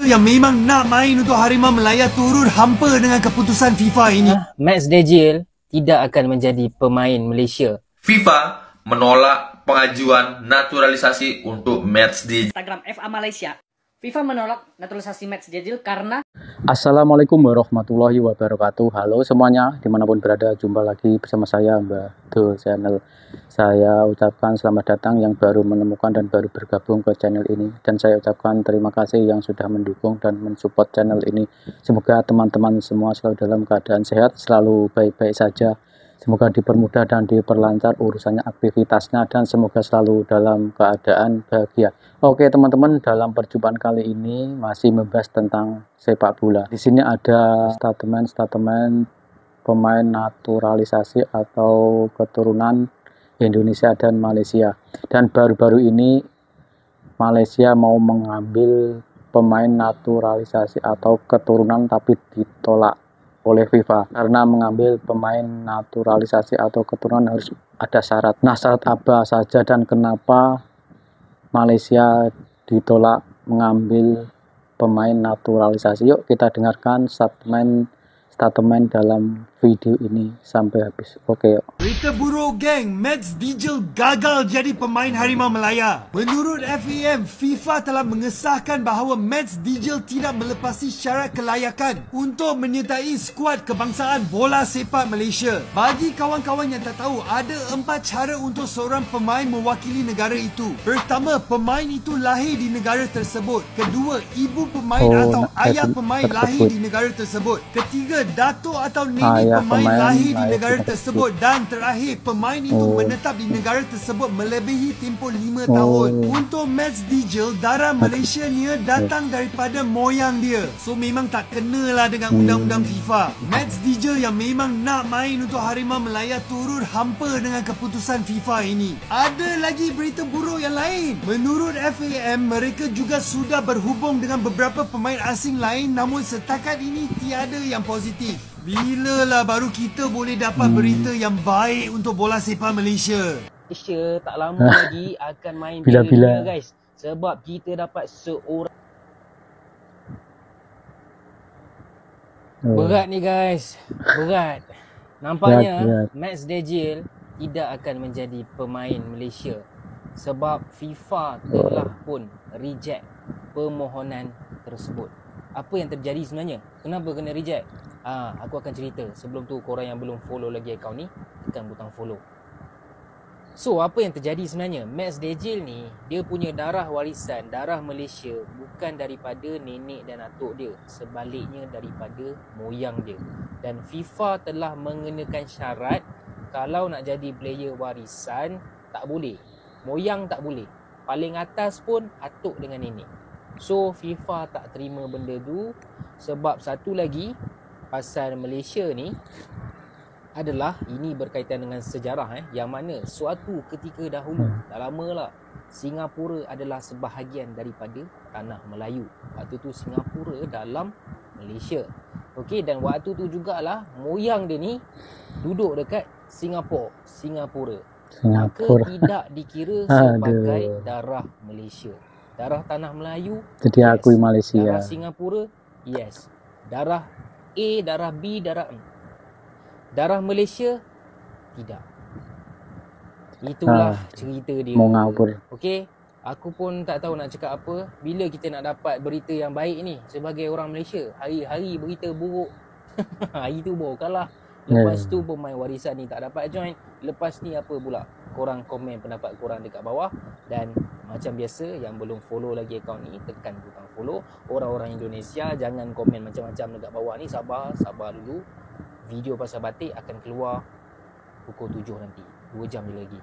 yang memang nak main untuk Harimau Melaya turut hampa dengan keputusan FIFA ini. Max Dejil tidak akan menjadi pemain Malaysia. FIFA menolak pengajuan naturalisasi untuk Max Dejil. Instagram FA Malaysia. FIFA menolak naturalisasi Max Dejil karena Assalamualaikum warahmatullahi wabarakatuh. Halo semuanya, dimanapun berada, jumpa lagi bersama saya Mbah Do Channel. Saya ucapkan selamat datang yang baru menemukan dan baru bergabung ke channel ini. Dan saya ucapkan terima kasih yang sudah mendukung dan mensupport channel ini. Semoga teman-teman semua selalu dalam keadaan sehat, selalu baik-baik saja. Semoga dipermudah dan diperlancar urusannya, aktivitasnya, dan semoga selalu dalam keadaan bahagia. Oke teman-teman, dalam perjumpaan kali ini masih membahas tentang sepak bola. Di sini ada statement pemain naturalisasi atau keturunan Indonesia dan Malaysia. Dan baru-baru ini Malaysia mau mengambil pemain naturalisasi atau keturunan tapi ditolak oleh FIFA karena mengambil pemain naturalisasi atau keturunan harus ada syarat. Nah, syarat apa saja dan kenapa Malaysia ditolak mengambil pemain naturalisasi? Yuk kita dengarkan statement dalam video ini sampai habis. Oke, yuk. Berita buruk geng, Max Dejil gagal jadi pemain Harimau Melaya. Menurut FAM, FIFA telah mengesahkan bahawa Max Dejil tidak melepasi syarat kelayakan untuk menyertai skuad kebangsaan bola sepak Malaysia. Bagi kawan-kawan yang tak tahu, ada 4 cara untuk seorang pemain mewakili negara itu. Pertama, pemain itu lahir di negara tersebut. Kedua, ibu pemain atau ayah pemain lahir di negara tersebut. Ketiga, datuk atau nenek pemain lahir di negara tersebut. Dan terakhir, pemain itu menetap di negara tersebut melebihi tempoh 5 tahun. Untuk Max Dejil, darah Malaysia ni datang daripada moyang dia. So memang tak kenalah dengan undang-undang FIFA. Max Dejil yang memang nak main untuk Harimau Melaya turut hampa dengan keputusan FIFA ini. Ada lagi berita buruk yang lain. Menurut FAM, mereka juga sudah berhubung dengan beberapa pemain asing lain, namun setakat ini tiada yang positif. Bilalah baru kita boleh dapat berita yang baik untuk bola sepak Malaysia. Malaysia tak lama lagi akan main bila-bila guys. Sebab kita dapat seorang berat ni guys. Berat. Nampaknya Max Dejil tidak akan menjadi pemain Malaysia. Sebab FIFA telah pun reject permohonan tersebut. Apa yang terjadi sebenarnya? Kenapa kena reject? Aku akan cerita. Sebelum tu, korang yang belum follow lagi akaun ni, tekan butang follow. So, apa yang terjadi sebenarnya? Max Dejil ni, dia punya darah warisan, darah Malaysia, bukan daripada nenek dan atuk dia. Sebaliknya daripada moyang dia. Dan FIFA telah mengenakan syarat, kalau nak jadi player warisan, tak boleh. Moyang tak boleh. Paling atas pun atuk dengan nenek. So, FIFA tak terima benda tu. Sebab satu lagi, pasal Malaysia ni adalah ini berkaitan dengan sejarah yang mana suatu ketika dahulu, dah lama lah, Singapura adalah sebahagian daripada tanah Melayu. Waktu tu Singapura dalam Malaysia. Okey, dan waktu tu jugalah moyang dia ni duduk dekat Singapura. Maka tidak dikira sebagai darah Malaysia. Darah tanah Melayu jadi akui Malaysia. Darah Singapura, yes. Darah A, darah B, darah M. Darah Malaysia, tidak. Itulah cerita dia. Mau ngawur. Okey, aku pun tak tahu nak cakap apa. Bila kita nak dapat berita yang baik ni sebagai orang Malaysia? Hari-hari berita buruk. Hari tu baru kalah. Lepas tu pemain warisan ni tak dapat join. Lepas ni apa pula? Korang komen pendapat korang dekat bawah. Dan macam biasa, yang belum follow lagi akaun ni, tekan butang follow. Orang-orang Indonesia jangan komen macam-macam dekat bawah ni. Sabar dulu. Video pasal batik akan keluar pukul 7 nanti, 2 jam lagi.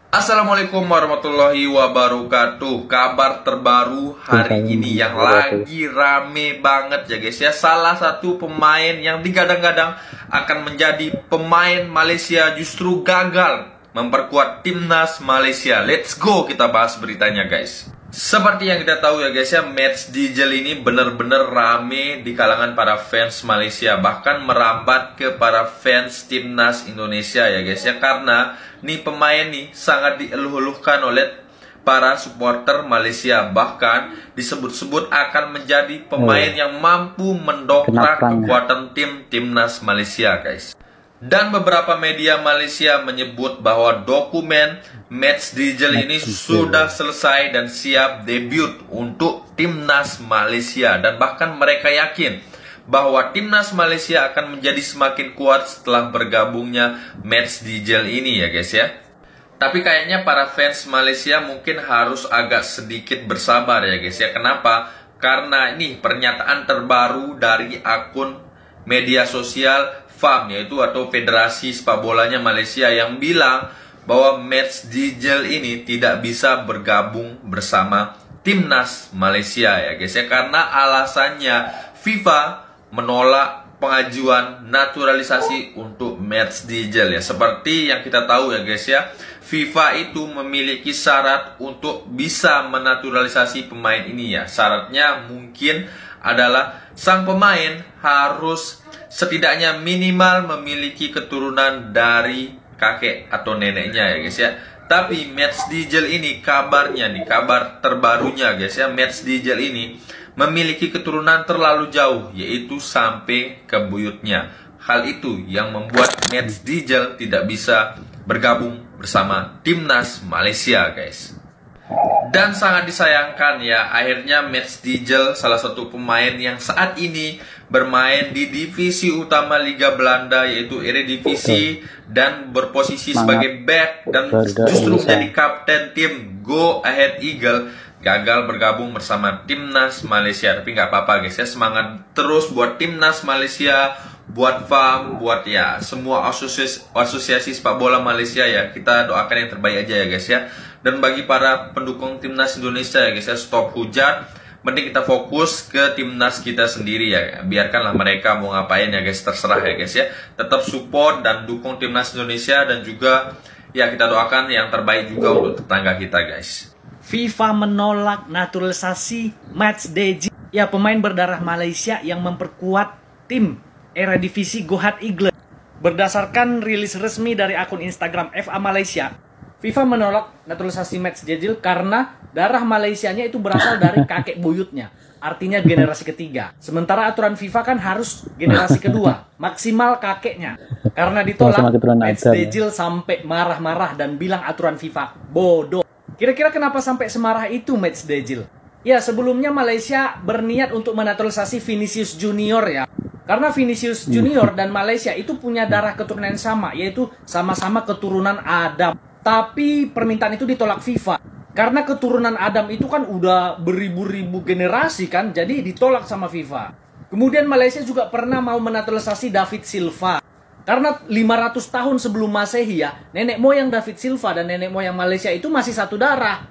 Assalamualaikum warahmatullahi wabarakatuh. Kabar terbaru hari ini yang lagi rame banget ya guys ya. Salah satu pemain yang digadang-gadang akan menjadi pemain Malaysia justru gagal memperkuat timnas Malaysia. Let's go kita bahas beritanya guys. Seperti yang kita tahu ya guys ya, Max Dejil ini benar-benar rame di kalangan para fans Malaysia, bahkan merambat ke para fans timnas Indonesia ya guys ya, karena nih pemain nih sangat dieluh-eluhkan oleh para supporter Malaysia. Bahkan disebut-sebut akan menjadi pemain yang mampu mendongkrak kekuatan timnas Malaysia, guys. Dan beberapa media Malaysia menyebut bahwa dokumen Mads Dijel ini sudah selesai dan siap debut untuk timnas Malaysia. Dan bahkan mereka yakin bahwa timnas Malaysia akan menjadi semakin kuat setelah bergabungnya Mads Dijel ini ya guys ya. Tapi kayaknya para fans Malaysia mungkin harus agak sedikit bersabar ya guys ya. Kenapa? Karena ini pernyataan terbaru dari akun media sosial FAM, yaitu atau Federasi Sepak Bolanya Malaysia, yang bilang bahwa Mads Dijel ini tidak bisa bergabung bersama timnas Malaysia ya guys ya, karena alasannya FIFA menolak pengajuan naturalisasi untuk Mads Dijel ya. Seperti yang kita tahu ya guys ya, FIFA itu memiliki syarat untuk bisa menaturalisasi pemain ini ya. Syaratnya mungkin adalah sang pemain harus setidaknya minimal memiliki keturunan dari kakek atau neneknya ya guys ya. Tapi Mads Dijel ini kabarnya nih, kabar terbarunya guys ya, Mads Dijel ini memiliki keturunan terlalu jauh, yaitu sampai ke buyutnya. Hal itu yang membuat Mads Dijel tidak bisa bergabung bersama timnas Malaysia guys. Dan sangat disayangkan ya, akhirnya Mads Dijel, salah satu pemain yang saat ini bermain di divisi utama Liga Belanda yaitu Eredivisie dan berposisi sebagai back dan justru menjadi kapten tim Go Ahead Eagle, gagal bergabung bersama timnas Malaysia. Tapi nggak apa-apa guys ya, semangat terus buat timnas Malaysia, buat FAM, buat ya semua asosiasi sepak bola Malaysia ya. Kita doakan yang terbaik aja ya guys ya. Dan bagi para pendukung timnas Indonesia ya guys ya, stop hujat, mending kita fokus ke timnas kita sendiri ya. Biarkanlah mereka mau ngapain ya guys, terserah ya guys ya. Tetap support dan dukung timnas Indonesia, dan juga ya kita doakan yang terbaik juga untuk tetangga kita guys. FIFA menolak naturalisasi Mads Dijel, ya pemain berdarah Malaysia yang memperkuat tim Eredivisie Go Ahead Eagle. Berdasarkan rilis resmi dari akun Instagram FA Malaysia, FIFA menolak naturalisasi Mads Dijel karena darah Malaysianya itu berasal dari kakek buyutnya, artinya generasi ketiga. Sementara aturan FIFA kan harus generasi kedua, maksimal kakeknya. Karena ditolak, Mads Dijel sampai marah-marah dan bilang aturan FIFA bodoh. Kira-kira kenapa sampai semarah itu Mads Dijel? Ya, sebelumnya Malaysia berniat untuk menaturalisasi Vinicius Junior ya. Karena Vinicius Junior dan Malaysia itu punya darah keturunan yang sama, yaitu sama-sama keturunan Adam. Tapi permintaan itu ditolak FIFA. Karena keturunan Adam itu kan udah beribu-ribu generasi kan, jadi ditolak sama FIFA. Kemudian Malaysia juga pernah mau menaturalisasi David Silva. Karena 500 tahun sebelum Masehi ya, nenek moyang David Silva dan nenek moyang Malaysia itu masih satu darah.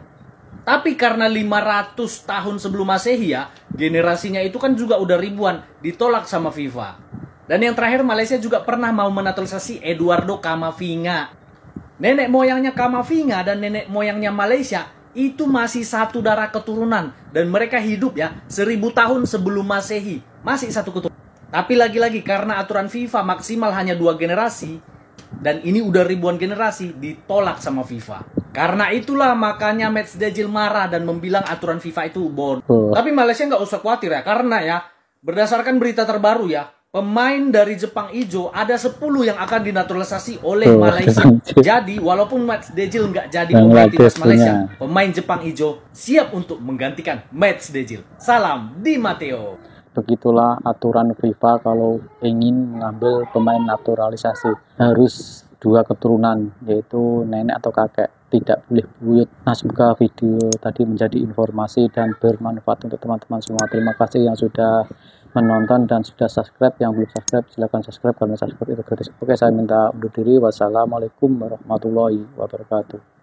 Tapi karena 500 tahun sebelum Masehi ya, generasinya itu kan juga udah ribuan, ditolak sama FIFA. Dan yang terakhir, Malaysia juga pernah mau menaturalisasi Eduardo Camavinga. Nenek moyangnya Camavinga dan nenek moyangnya Malaysia itu masih satu darah keturunan, dan mereka hidup ya 1000 tahun sebelum Masehi, masih satu keturunan. Tapi lagi-lagi karena aturan FIFA maksimal hanya 2 generasi, dan ini udah ribuan generasi, ditolak sama FIFA. Karena itulah makanya Mads Dijel marah dan membilang aturan FIFA itu bodoh. Tapi Malaysia nggak usah khawatir ya, karena ya berdasarkan berita terbaru ya, pemain dari Jepang Ijo ada 10 yang akan dinaturalisasi oleh Malaysia. Jadi walaupun Mads Dijel nggak jadi pemain timnas Malaysia, pemain Jepang Ijo siap untuk menggantikan Mads Dijel. Salam Di Matteo. Begitulah aturan FIFA kalau ingin mengambil pemain naturalisasi. Harus 2 keturunan, yaitu nenek atau kakek, tidak boleh buyut. Nah, semoga video tadi menjadi informasi dan bermanfaat untuk teman-teman semua. Terima kasih yang sudah menonton dan sudah subscribe. Yang belum subscribe silahkan subscribe, karena subscribe itu gratis. Oke, saya minta undur diri. Wassalamualaikum warahmatullahi wabarakatuh.